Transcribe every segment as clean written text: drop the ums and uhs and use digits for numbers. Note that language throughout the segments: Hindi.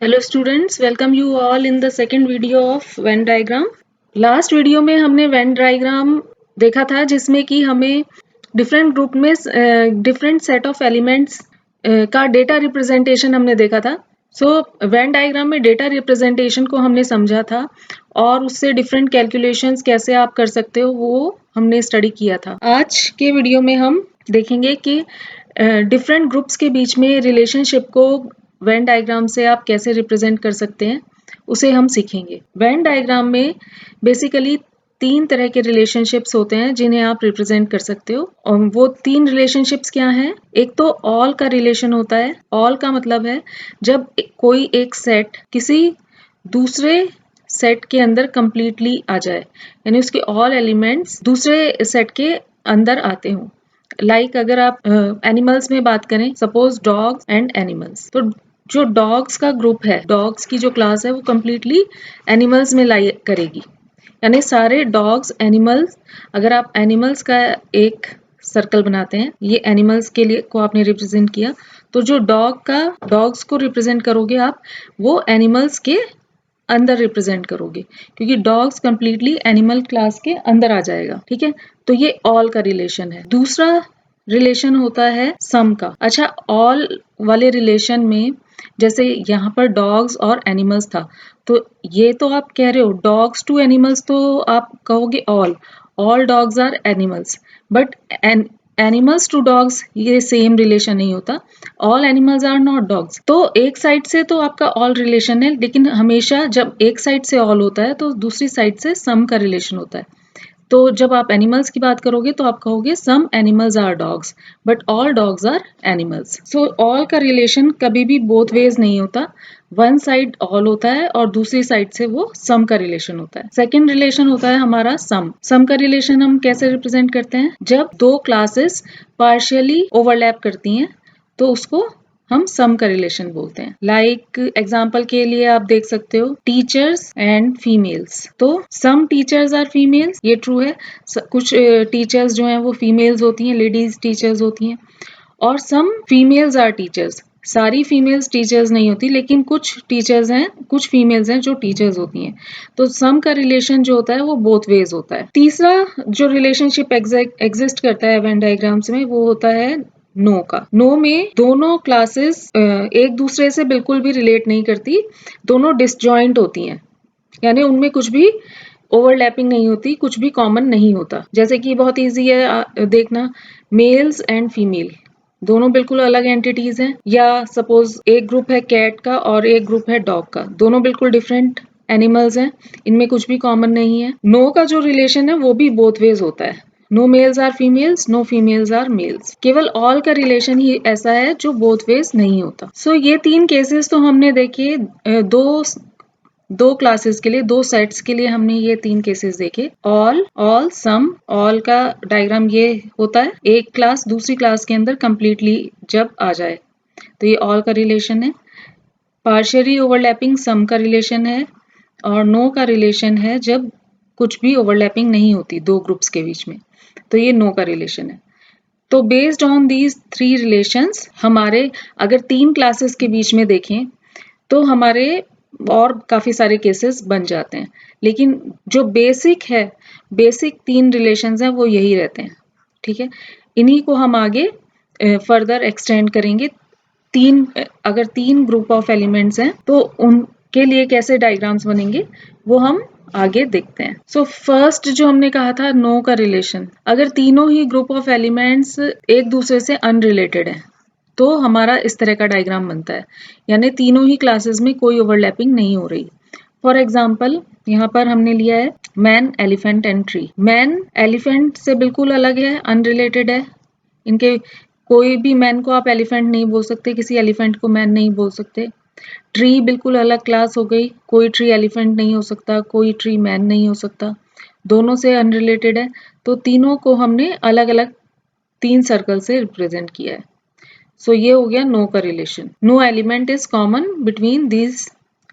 Hello students, welcome you all in the second video of Venn diagram. Last video में हमने वेन डायग्राम देखा था जिसमें कि हमें डिफरेंट ग्रुप में डिफरेंट सेट ऑफ एलिमेंट्स का डेटा रिप्रेजेंटेशन हमने देखा था। वेन डायग्राम में डेटा रिप्रेजेंटेशन को हमने समझा था और उससे डिफरेंट कैलकुलेशंस कैसे आप कर सकते हो वो हमने स्टडी किया था। आज के वीडियो में हम देखेंगे कि डिफरेंट ग्रुप्स के बीच में रिलेशनशिप को वेन डायग्राम से आप कैसे रिप्रेजेंट कर सकते हैं उसे हम सीखेंगे। वेन डायग्राम में बेसिकली 3 तरह के रिलेशनशिप्स होते हैं जिन्हें आप रिप्रेजेंट कर सकते हो और वो 3 रिलेशनशिप्स क्या हैं? एक तो ऑल का रिलेशन होता है। ऑल का मतलब है जब कोई एक सेट किसी दूसरे सेट के अंदर कंप्लीटली आ जाए, यानी उसके ऑल एलिमेंट्स दूसरे सेट के अंदर आते हों। लाइक अगर आप एनिमल्स में बात करें, सपोज डॉग्स एंड एनिमल्स, तो जो डॉग्स का ग्रुप है, डॉग्स की जो क्लास है वो कंप्लीटली एनिमल्स में लाई करेगी, यानी सारे डॉग्स एनिमल्स। अगर आप एनिमल्स का एक सर्कल बनाते हैं, ये एनिमल्स के लिए को आपने रिप्रेजेंट किया, तो जो डॉग्स को रिप्रेजेंट करोगे आप, वो एनिमल्स के अंदर रिप्रेजेंट करोगे क्योंकि डॉग्स कंप्लीटली एनिमल क्लास के अंदर आ जाएगा। ठीक है, तो ये ऑल का रिलेशन है। दूसरा रिलेशन होता है सम का। अच्छा, ऑल वाले रिलेशन में जैसे यहाँ पर डॉग्स और एनिमल्स था, तो ये तो आप कह रहे हो डॉग्स टू एनिमल्स, तो आप कहोगे all dogs are animals, but animals to dogs ये सेम रिलेशन नहीं होता। All animals are not dogs. तो एक साइड से तो आपका ऑल रिलेशन है, लेकिन हमेशा जब एक साइड से ऑल होता है तो दूसरी साइड से सम का रिलेशन होता है। तो जब आप एनिमल्स की बात करोगे तो आप कहोगे some animals are dogs but all dogs are animals. So all का रिलेशन कभी भी बोथ वेज नहीं होता, वन साइड ऑल होता है और दूसरी साइड से वो सम का रिलेशन होता है। सेकेंड रिलेशन होता है हमारा सम। सम का रिलेशन हम कैसे रिप्रेजेंट करते हैं? जब दो क्लासेस पार्शियली ओवरलैप करती हैं तो उसको हम सम का रिलेशन बोलते हैं। लाइक एग्जाम्पल के लिए आप देख सकते हो टीचर्स एंड फीमेल्स। तो सम टीचर्स आर फीमेल्स, ये ट्रू है। कुछ टीचर्स जो हैं वो फीमेल्स होती हैं, लेडीज टीचर्स होती हैं, और सम फीमेल्स आर टीचर्स। सारी फीमेल्स टीचर्स नहीं होती, लेकिन कुछ टीचर्स हैं, कुछ फीमेल्स हैं जो टीचर्स होती हैं। तो सम का रिलेशन जो होता है वो बोथ वेज होता है। तीसरा जो रिलेशनशिप एग्जिस्ट करता है वेन डायग्राम्स में वो होता है नो का। नो में दोनों क्लासेस एक दूसरे से बिल्कुल भी रिलेट नहीं करती, दोनों डिसजॉइंट होती हैं, यानी उनमें कुछ भी ओवरलैपिंग नहीं होती, कुछ भी कॉमन नहीं होता। जैसे कि बहुत इजी है देखना, मेल्स एंड फीमेल दोनों बिल्कुल अलग एंटिटीज हैं, या सपोज एक ग्रुप है कैट का और एक ग्रुप है डॉग का, दोनों बिल्कुल डिफरेंट एनिमल्स हैं, इनमें कुछ भी कॉमन नहीं है। नो का जो रिलेशन है वो भी बोथ वेज होता है। No males are females, no females are males. केवल ऑल का रिलेशन ही ऐसा है जो बोथ वेज नहीं होता। ये 3 केसेस तो हमने देखे, दो क्लासेस के लिए, दो सेट्स के लिए हमने ये 3 केसेस देखे। ऑल सम। ऑल का डायग्राम ये होता है, एक क्लास दूसरी क्लास के अंदर कंप्लीटली जब आ जाए तो ये ऑल का रिलेशन है। पार्शियली ओवरलैपिंग सम का रिलेशन है, और नो का रिलेशन है जब कुछ भी ओवरलैपिंग नहीं होती दो ग्रुप्स के बीच में, तो ये नो का रिलेशन है। तो बेस्ड ऑन दीज 3 रिलेशंस, हमारे अगर 3 क्लासेस के बीच में देखें तो हमारे और काफी सारे केसेस बन जाते हैं, लेकिन जो बेसिक 3 रिलेशंस हैं वो यही रहते हैं। ठीक है, इन्हीं को हम आगे फर्दर एक्सटेंड करेंगे। अगर 3 ग्रुप ऑफ एलिमेंट्स हैं तो उनके लिए कैसे डायग्राम्स बनेंगे वो हम आगे देखते हैं। फर्स्ट जो हमने कहा था नो का रिलेशन, अगर तीनों ही ग्रुप ऑफ एलिमेंट्स एक दूसरे से अनरिलेटेड है तो हमारा इस तरह का डायग्राम बनता है, यानी तीनों ही क्लासेस में कोई ओवरलैपिंग नहीं हो रही। फॉर एग्जाम्पल यहाँ पर हमने लिया है man, elephant and tree. Man elephant से बिल्कुल अलग है, अनरिलेटेड है। इनके कोई भी मैन को आप एलिफेंट नहीं बोल सकते, किसी एलिफेंट को मैन नहीं बोल सकते। ट्री बिल्कुल अलग क्लास हो गई, कोई ट्री एलिफेंट नहीं हो सकता, कोई ट्री मैन नहीं हो सकता, दोनों से अनरिलेटेड है। तो तीनों को हमने अलग अलग 3 सर्कल से रिप्रेजेंट किया है। ये हो गया नो का relation. No element is common between these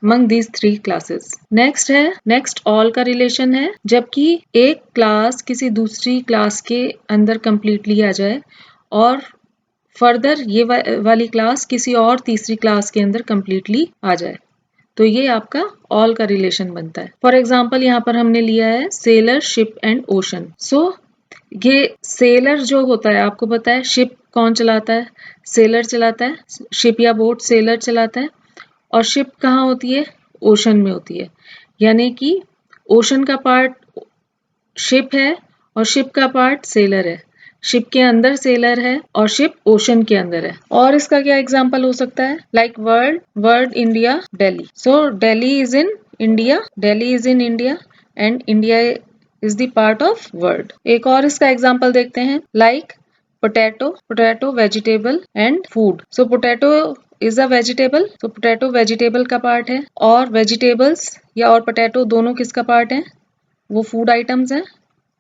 among these 3 classes। Next all का रिलेशन है, जबकि एक क्लास किसी दूसरी क्लास के अंदर कंप्लीटली आ जाए और फर्दर ये वाली क्लास किसी और तीसरी क्लास के अंदर कंप्लीटली आ जाए। तो ये आपका ऑल का रिलेशन बनता है। फॉर एग्जाम्पल यहाँ पर हमने लिया है सेलर, शिप एंड ओशन। सो ये सेलर जो होता है, आपको पता है शिप कौन चलाता है? सेलर चलाता है। शिप या बोट सेलर चलाता है। और शिप कहाँ होती है? ओशन में होती है। यानी कि ओशन का पार्ट शिप है और शिप का पार्ट सेलर है। शिप के अंदर सेलर है और शिप ओशन के अंदर है। और इसका क्या एग्जाम्पल हो सकता है? Like world, India, Delhi. So Delhi is in India, Delhi is in India and India is the part of world. एक और इसका एग्जाम्पल देखते हैं, like potato vegetable and food. So potato is a vegetable, तो पोटैटो वेजिटेबल का पार्ट है और वेजिटेबल्स या और पोटैटो दोनों किसका पार्ट है? वो फूड आइटम्स हैं,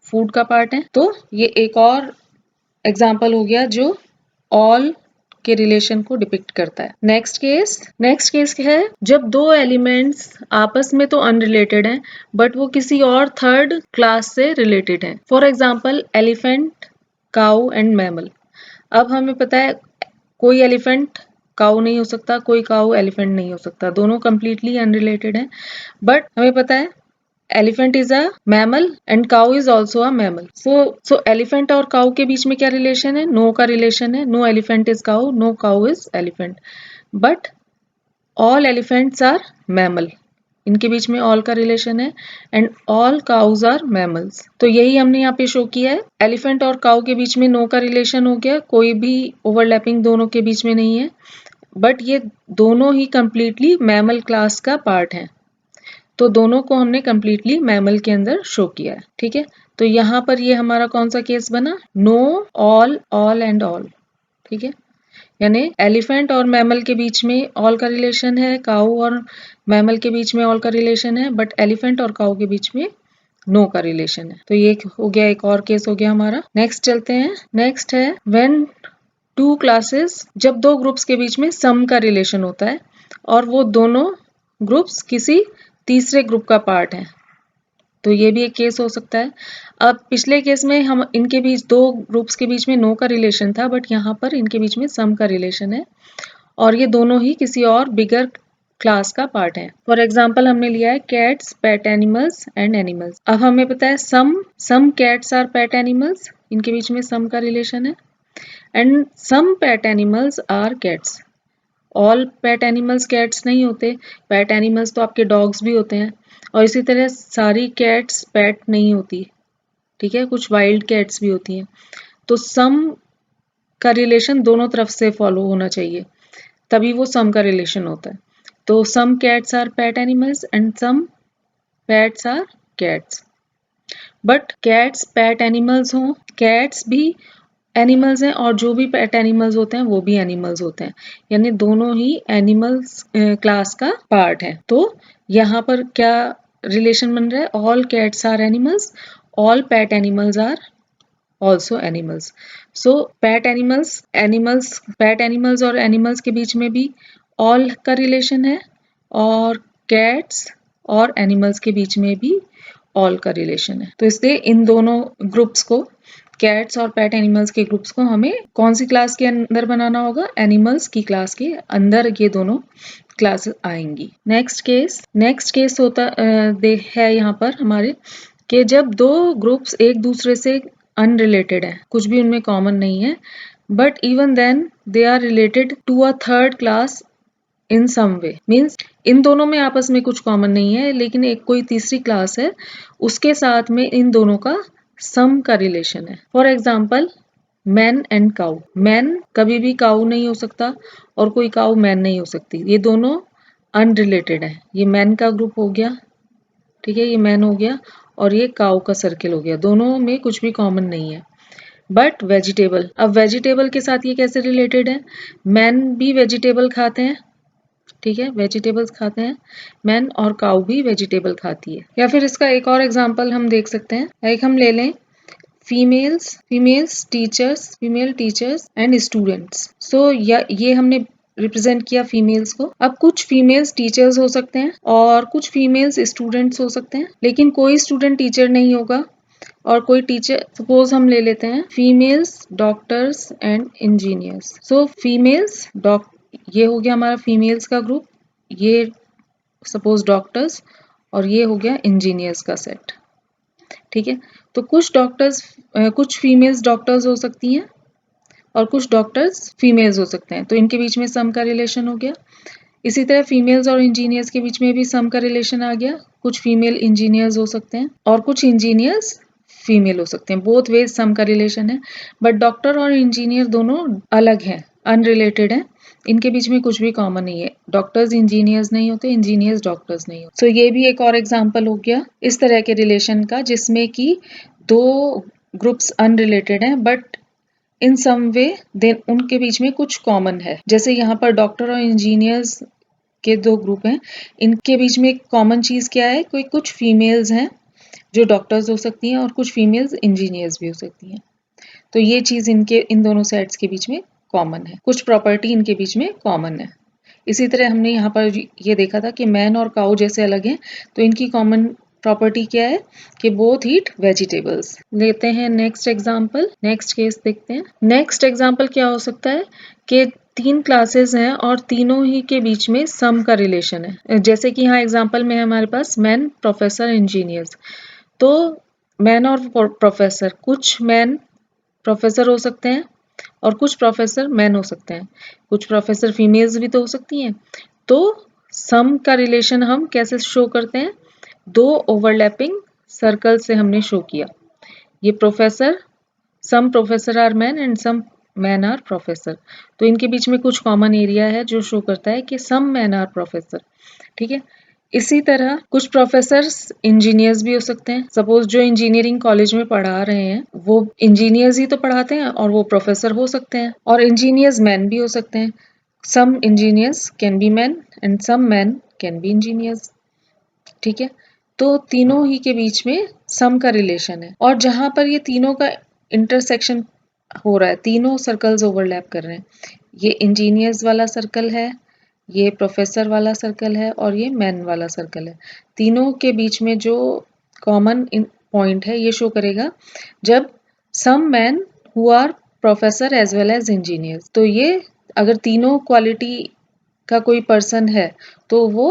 फूड का पार्ट है। तो ये एक और एग्जाम्पल हो गया जो ऑल के रिलेशन को डिपिक्ट करता है। नेक्स्ट केस है जब दो एलिमेंट्स आपस में तो अनरिलेटेड हैं बट वो किसी और थर्ड क्लास से रिलेटेड हैं। For example elephant, cow and mammal. अब हमें पता है कोई एलिफेंट काऊ नहीं हो सकता, कोई काऊ एलिफेंट नहीं हो सकता, दोनों कंप्लीटली अनरिलेटेड हैं। बट हमें पता है elephant is a mammal and cow is also a mammal. So elephant और काउ के बीच में क्या रिलेशन है? नो का रिलेशन है। No elephant is cow, no cow is elephant. But all elephants are mammal, इनके बीच में ऑल का रिलेशन है and all cows are mammals. तो यही हमने यहाँ पे शो किया है। एलिफेंट और काउ के बीच में नो का रिलेशन हो गया, कोई भी ओवरलैपिंग दोनों के बीच में नहीं है, बट ये दोनों ही कंप्लीटली मैमल क्लास का पार्ट है। तो दोनों को हमने कंप्लीटली मैमल के अंदर शो किया है। ठीक है, तो यहाँ पर ये हमारा कौन सा केस बना? No, all, all and all. ठीक है, यानी एलिफेंट और मैमल के बीच में ऑल का रिलेशन है, काऊ और मैमल के बीच में ऑल का रिलेशन है, बट एलिफेंट और काऊ के बीच में नो का रिलेशन है। तो ये हो गया, एक और केस हो गया हमारा। नेक्स्ट चलते हैं। नेक्स्ट है व्हेन टू क्लासेस, जब दो ग्रुप्स के बीच में सम का रिलेशन होता है और वो दोनों ग्रुप्स किसी तीसरे ग्रुप का पार्ट है, तो ये भी एक केस हो सकता है। अब पिछले केस में हम इनके बीच दो ग्रुप्स के बीच में नो का रिलेशन था, बट यहाँ पर इनके बीच में सम का रिलेशन है और ये दोनों ही किसी और बिगर क्लास का पार्ट है। फॉर एग्जाम्पल हमने लिया है cats, pet animals and animals. अब हमें पता है some cats are pet animals, इनके बीच में सम का रिलेशन है, and some pet animals are cats. All pet animals cats नहीं होते, पेट एनिमल्स तो आपके डॉग्स भी होते हैं, और इसी तरह सारी कैट्स पेट नहीं होती। ठीक है, कुछ वाइल्ड कैट्स भी होती हैं। तो सम का रिलेशन दोनों तरफ से फॉलो होना चाहिए, तभी वो सम का रिलेशन होता है। तो some cats are pet animals and some pets are cats. But cats pet animals हों, कैट्स भी एनिमल्स हैं और जो भी पेट एनिमल्स होते हैं वो भी एनिमल्स होते हैं, यानी दोनों ही एनिमल्स क्लास का पार्ट है। तो यहाँ पर क्या रिलेशन बन रहा है? All cats are animals, all pet animals are also animals. So pet animals और एनिमल्स के बीच में भी ऑल का रिलेशन है और कैट्स और एनिमल्स के बीच में भी ऑल का रिलेशन है। तो इसलिए इन दोनों ग्रुप्स को, कैट्स और पेट एनिमल्स के ग्रुप्स को हमें कौन सी क्लास के अंदर बनाना होगा? एनिमल्स की क्लास के अंदर ये दोनों क्लासेस आएंगी। नेक्स्ट केस होता है यहाँ पर हमारे कि जब दो ग्रुप्स एक दूसरे से अनरिलेटेड है, कुछ भी उनमें कॉमन नहीं है, but even then they are related to a third class in some way. Means इन दोनों में आपस में कुछ कॉमन नहीं है, लेकिन एक कोई तीसरी क्लास है, उसके साथ में इन दोनों का सम का रिलेशन है। For example man and cow. Man कभी भी काऊ नहीं हो सकता और कोई काऊ मैन नहीं हो सकती, ये दोनों अनरिलेटेड है। ये मैन का ग्रुप हो गया, ठीक है, ये मैन हो गया और ये काऊ का सर्किल हो गया, दोनों में कुछ भी कॉमन नहीं है। बट वेजिटेबल, अब वेजिटेबल के साथ ये कैसे रिलेटेड है? मैन भी वेजिटेबल खाते हैं, ठीक है, वेजिटेबल्स खाते हैं मैन, और काऊ भी वेजिटेबल खाती है। या फिर इसका एक और एग्जांपल हम देख सकते हैं, लाइक हम ले लें फीमेल टीचर्स एंड स्टूडेंट्स। सो ये हमने रिप्रेजेंट किया फीमेल्स को। अब कुछ फीमेल्स टीचर्स हो सकते हैं और कुछ फीमेल्स स्टूडेंट्स हो सकते हैं, लेकिन कोई स्टूडेंट टीचर नहीं होगा और कोई टीचर, सपोज हम ले लेते हैं females doctors and engineers. So females ये हो गया हमारा फीमेल्स का ग्रुप, ये सपोज डॉक्टर्स, और ये हो गया इंजीनियर्स का सेट। ठीक है, तो कुछ फीमेल्स डॉक्टर्स हो सकती हैं और कुछ डॉक्टर्स फीमेल्स हो सकते हैं, तो इनके बीच में सम का रिलेशन हो गया। इसी तरह फीमेल्स और इंजीनियर्स के बीच में भी सम का रिलेशन आ गया। कुछ फीमेल इंजीनियर्स हो सकते हैं और कुछ इंजीनियर्स फीमेल हो सकते हैं। बोथ वेज सम का रिलेशन है, बट डॉक्टर और इंजीनियर दोनों अलग हैं, अनरिलेटेड हैं। इनके बीच में कुछ भी कॉमन नहीं है। डॉक्टर्स इंजीनियर्स नहीं होते, इंजीनियर्स डॉक्टर्स नहीं होते। सो ये भी एक और एग्जांपल हो गया इस तरह के रिलेशन का, जिसमें कि दो ग्रुप्स अनरिलेटेड हैं but in some way then उनके बीच में कुछ कॉमन है। जैसे यहाँ पर डॉक्टर और इंजीनियर्स के दो ग्रुप हैं, इनके बीच में एक कॉमन चीज क्या है, कोई कुछ फीमेल्स हैं जो डॉक्टर्स हो सकती हैं और कुछ फीमेल्स इंजीनियर्स भी हो सकती हैं। तो ये चीज इन दोनों सेट्स के बीच में कॉमन है। कुछ प्रॉपर्टी इनके बीच में कॉमन है। इसी तरह हमने यहाँ पर ये देखा था कि मैन और काऊ जैसे अलग हैं, तो इनकी कॉमन प्रॉपर्टी क्या है कि बोथ ईट वेजिटेबल्स। लेते हैं नेक्स्ट एग्जांपल, नेक्स्ट केस देखते हैं। नेक्स्ट एग्जांपल क्या हो सकता है कि 3 क्लासेस हैं और तीनों ही के बीच में सम का रिलेशन है। जैसे कि यहाँ एग्जांपल में हमारे पास मैन, प्रोफेसर, इंजीनियर्स। तो मैन और प्रोफेसर, कुछ मैन प्रोफेसर हो सकते हैं और कुछ प्रोफेसर मैन हो सकते हैं। कुछ प्रोफेसर फीमेल्स भी तो हो सकती हैं। तो सम का रिलेशन हम कैसे शो करते हैं, 2 ओवरलैपिंग सर्कल से हमने शो किया। ये professor, some professor are man and some man are professor, तो इनके बीच में कुछ कॉमन एरिया है जो शो करता है कि सम मैन आर प्रोफेसर। ठीक है, इसी तरह कुछ प्रोफेसर्स इंजीनियर्स भी हो सकते हैं। सपोज जो इंजीनियरिंग कॉलेज में पढ़ा रहे हैं वो इंजीनियर्स ही तो पढ़ाते हैं और वो प्रोफेसर हो सकते हैं, और इंजीनियर्स मैन भी हो सकते हैं। Some engineers can be man and some man can be engineers. ठीक है, तो तीनों ही के बीच में सम का रिलेशन है, और जहां पर ये तीनों का इंटरसेक्शन हो रहा है, तीनों सर्कल्स ओवरलैप कर रहे हैं। ये इंजीनियर्स वाला सर्कल है, ये प्रोफेसर वाला सर्कल है और ये मैन वाला सर्कल है। तीनों के बीच में जो कॉमन पॉइंट है ये शो करेगा जब some man who are professor as well as engineers. तो ये अगर तीनों क्वालिटी का कोई पर्सन है तो वो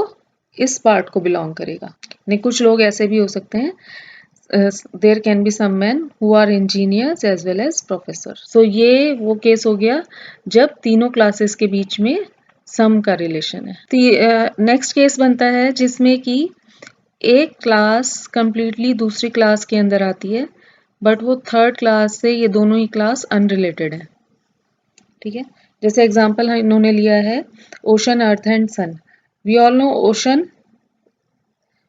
इस पार्ट को बिलोंग करेगा। नहीं, कुछ लोग ऐसे भी हो सकते हैं, there can be some man who are engineers as well as professor. So ये वो केस हो गया जब तीनों क्लासेस के बीच में सम का रिलेशन है। नेक्स्ट केस बनता है जिसमें कि एक क्लास कंप्लीटली दूसरी क्लास के अंदर आती है, बट वो थर्ड क्लास से ये दोनों ही क्लास अनरिलेटेड है। ठीक है, जैसे एग्जांपल इन्होंने लिया है ocean, earth and sun. We all know ocean,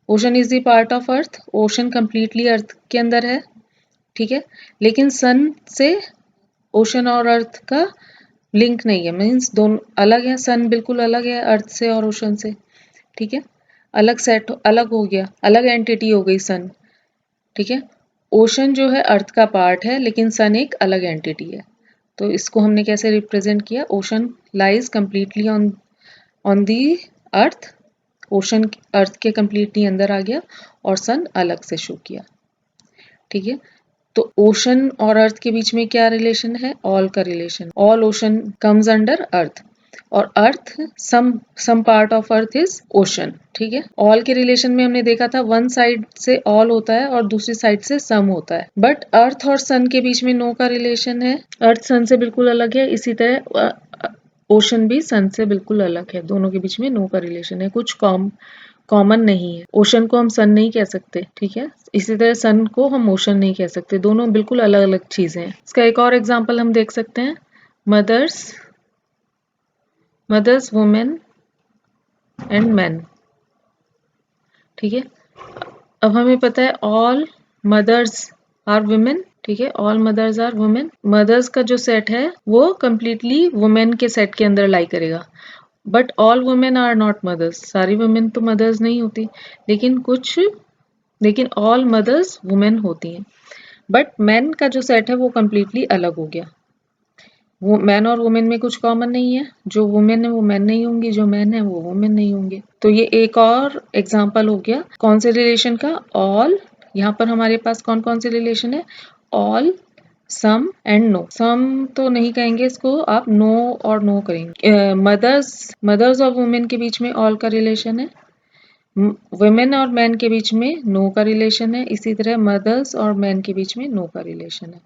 ocean is the part of earth, ocean completely earth के अंदर है। ठीक है, लेकिन सन से ओशन और अर्थ का लिंक नहीं है, मीन्स दोनों अलग है। सन बिल्कुल अलग है अर्थ से और ओशन से। ठीक है, अलग सेट, अलग हो गया, अलग एंटिटी हो गई सन। ठीक है, ओशन जो है अर्थ का पार्ट है लेकिन सन एक अलग एंटिटी है। तो इसको हमने कैसे रिप्रेजेंट किया, ocean lies completely on the earth, ocean earth के कंप्लीटली अंदर आ गया और सन अलग से शो किया। ठीक है, तो ओशन और अर्थ के बीच में क्या रिलेशन है, ऑल का relation. All ocean comes under earth, और earth some part of earth is ocean. ठीक है, ऑल के रिलेशन में हमने देखा था वन साइड से ऑल होता है और दूसरी साइड से सम होता है, बट अर्थ और सन के बीच में नो का रिलेशन है। अर्थ सन से बिल्कुल अलग है, इसी तरह ओशन भी सन से बिल्कुल अलग है, दोनों के बीच में नो का रिलेशन है, कुछ कॉमन नहीं है। ओशन को हम सन नहीं कह सकते। ठीक है, इसी तरह सन को हम ओशन नहीं कह सकते, दोनों बिल्कुल अलग अलग चीजें हैं। इसका एक और एग्जांपल हम देख सकते हैं, मदर्स, वुमेन एंड मैन। ठीक है, अब हमें पता है ऑल मदर्स आर वुमेन। ठीक है, all mothers are women. Mothers का जो सेट है वो कंप्लीटली वुमेन के सेट के अंदर लाई करेगा, but all women are not mothers. सारी वुमेन तो मदर्स नहीं होती, लेकिन ऑल मदर्स वुमेन होती हैं। बट मैन का जो सेट है वो कंप्लीटली अलग हो गया। वो मैन और वुमेन में कुछ कॉमन नहीं है, जो वुमेन है वो मैन नहीं होंगी, जो मैन है वो वुमेन नहीं होंगे। तो ये एक और एग्जांपल हो गया कौन से रिलेशन का, ऑल। यहाँ पर हमारे पास कौन कौन से रिलेशन है, ऑल, सम एंड नो। सम तो नहीं कहेंगे इसको आप, नो और नो करेंगे। मदर्स और वुमेन के बीच में ऑल का रिलेशन है, वुमेन और मैन के बीच में नो का रिलेशन है, इसी तरह मदर्स और मैन के बीच में नो का रिलेशन है।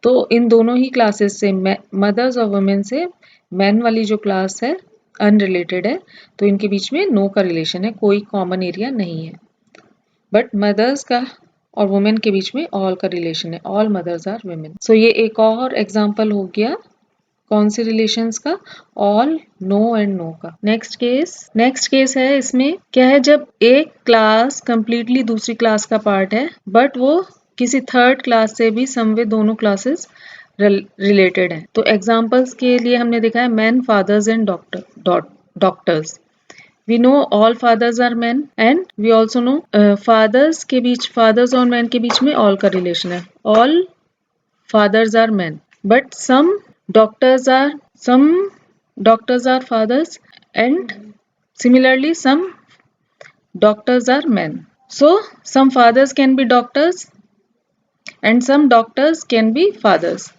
तो इन दोनों ही क्लासेस से मदर्स और वुमेन से मैन वाली जो क्लास है अनरिलेटेड है, तो इनके बीच में नो का रिलेशन है, कोई कॉमन एरिया नहीं है। बट मदर्स का और वुमेन के बीच में ऑल का रिलेशन है, ऑल मदर्स आर वुमेन। सो ये एक और एग्जांपल हो गया कौन से रिलेशंस का, ऑल, नो एंड नो का। नेक्स्ट केस है, इसमें क्या है, जब एक क्लास कंप्लीटली दूसरी क्लास का पार्ट है बट वो किसी थर्ड क्लास से भी समवे दोनों क्लासेस रिलेटेड है। तो एग्जांपल्स के लिए हमने देखा है man, fathers and doctors. We know all fathers are man and we also know fathers और मैन के बीच में ऑल का रिलेशन है, all fathers are men, but doctors are some doctors are fathers and similarly some doctors are men. So some fathers can be doctors and some doctors can be fathers.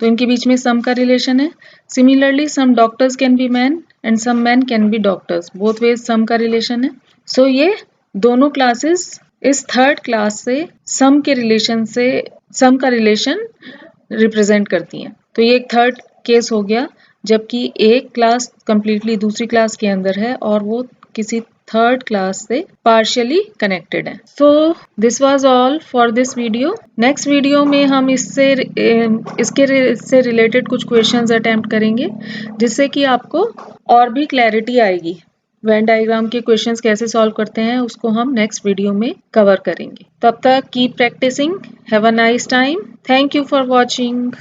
तो इनके बीच में सम का रिलेशन है। Similarly some doctors can be man and some man can be doctors, both ways some का रिलेशन है। सो ये दोनों क्लासेस इस थर्ड क्लास से सम का रिलेशन रिप्रेजेंट करती हैं। तो ये एक थर्ड केस हो गया, जबकि एक क्लास कंप्लीटली दूसरी क्लास के अंदर है और वो किसी थर्ड क्लास से पार्शियली कनेक्टेड है। So this was all for this video. Next video में हम इससे रिलेटेड कुछ क्वेश्चंस अटेम्प्ट करेंगे, जिससे कि आपको और भी क्लैरिटी आएगी। वेन डायग्राम के क्वेश्चंस कैसे सॉल्व करते हैं उसको हम नेक्स्ट वीडियो में कवर करेंगे। तब तक keep practising. Have a nice time. Thank you for watching.